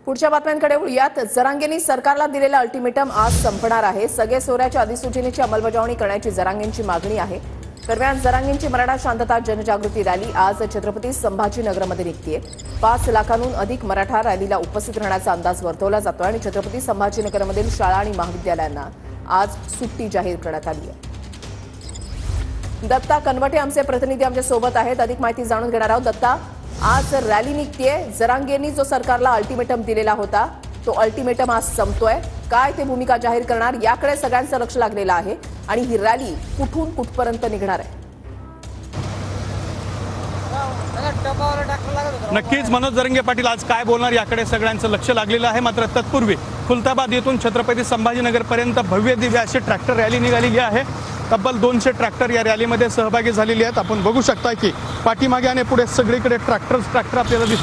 पुढच्या बातम्यांकडे वळूयात। जरांगेंनी सरकारला दिलेला अल्टिमेटम आज संपणार आहे। सगळे सोऱ्याच्या अधिसूचनेची अंमलबजावणी करण्याची जरांगेंची मागणी आहे। दरम्यान जरांगेंची मराठा शांतता जनजागृती रॅली आज छत्रपती संभाजीनगरमध्ये निघतेय। 5 लाखांहून अधिक मराठा रॅलीला उपस्थित राहण्याचा अंदाज वर्तवला जातोय आणि छत्रपती संभाजीनगरमधील शाळा आणि महाविद्यालयांना आज सुट्टी जाहीर करण्यात आली आहे। दत्ता कनवटे आमचे प्रतिनिधी आमच्या सोबत आहेत, अधिक माहिती जाणून घेणार आहोत। दत्ता, आज रॅली निघतेय, जरांगेंनी जो सरकारला अल्टिमेटम दिलेला होता तो अल्टिमेटम आज संपतोय, काय ते भूमिका जाहीर करणार याकडे सगळ्यांचं लक्ष लागलेलं आहे आणि ही रॅली कुठून कुठपर्यंत निघणार आहे? नक्कीच मनोज जरांगे पाटील आज काय बोलणार याकडे सगळ्यांचं लक्ष लागलेलं आहे। मात्र तत्पूर्वी खुलताबाद येथून छत्रपती संभाजीनगर पर्यंत भव्य दिव्य अशी ट्रॅक्टर रॅली निघालेली आहे। तब्बल 200 ट्रॅक्टर या रॅलीमध्ये सहभागी झालेले आहेत। आपण बघू शकता की पाठीमागे आणि पुढे सगळीकडे ट्रॅक्टर आपल्याला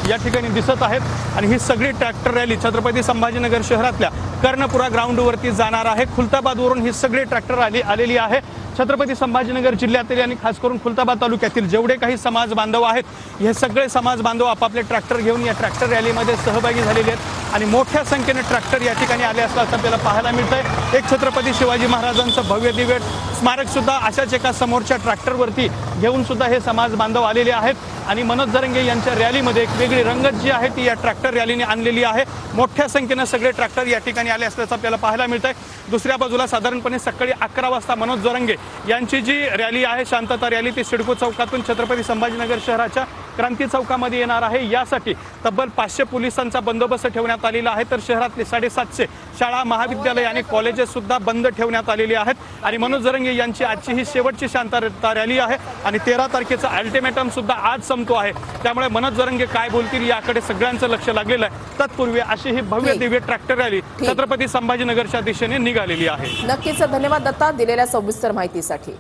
या ठिकाणी दिसत आहेत आणि ही सगळी ट्रॅक्टर रॅली छत्रपती संभाजीनगर शहरातल्या कर्णपुरा ग्राउंडवरती जाणार आहे। खुलताबादवरून ही सगळी ट्रॅक्टर रॅली आलेली आहे। छत्रपती संभाजीनगर जिल्ह्यातील आणि खास करून खुलताबाद तालुक्यातील जेवढे काही समाज बांधव आहेत, हे सगळे समाज बांधव आपापले ट्रॅक्टर घेऊन या ट्रॅक्टर रॅलीमध्ये सहभागी झालेले आहेत आणि मोठ्या संख्येने ट्रॅक्टर या ठिकाणी आले असल्याचं आपल्याला पाहायला मिळतंय। एक छत्रपती शिवाजी महाराजांचं भव्य दिव्य स्मारक सुद्धा अशाच एका समोरच्या ट्रॅक्टरवरती घेऊन सुद्धा हे समाज बांधव आलेले आहेत आणि मनोज जरांगे यांच्या रॅलीमध्ये एक वेगळी रंगत जी आहे ती या ट्रॅक्टर रॅलीने आणलेली आहे। मोठ्या संख्येने सगळे ट्रॅक्टर या ठिकाणी आले असल्याचं आपल्याला पाहायला मिळतंय। दुसऱ्या बाजूला साधारणपणे सकाळी 11 वाजता मनोज जरांगे यांची जी रॅली आहे, शांतता रॅली, ती सिडको चौकातून छत्रपती संभाजीनगर शहराच्या क्रांती चौकामध्ये येणार आहे। यासाठी तब्बल 500 पोलिसांचा बंदोबस्त ठेवण्यात आलेला आहे। तर शहरातले 750 शाळा, महाविद्यालय आणि कॉलेजेस सुद्धा बंद ठेवण्यात आलेली आहेत आणि मनोज जरांगे यांची आजची ही शेवटची शांतता रॅली आहे आणि 13 तारखेचा अल्टिमेटम सुद्धा आज संपतो आहे। त्यामुळे मनोज जरांगे काय बोलतील याकडे सगळ्यांचं लक्ष लागलेलं आहे। तत्पूर्वी अशी ही भव्य दिव्य ट्रॅक्टर रॅली छत्रपती संभाजीनगरच्या दिशेने निघालेली आहे। नक्कीच धन्यवाद दत्ता दिलेल्या सविस्तर माहितीसाठी।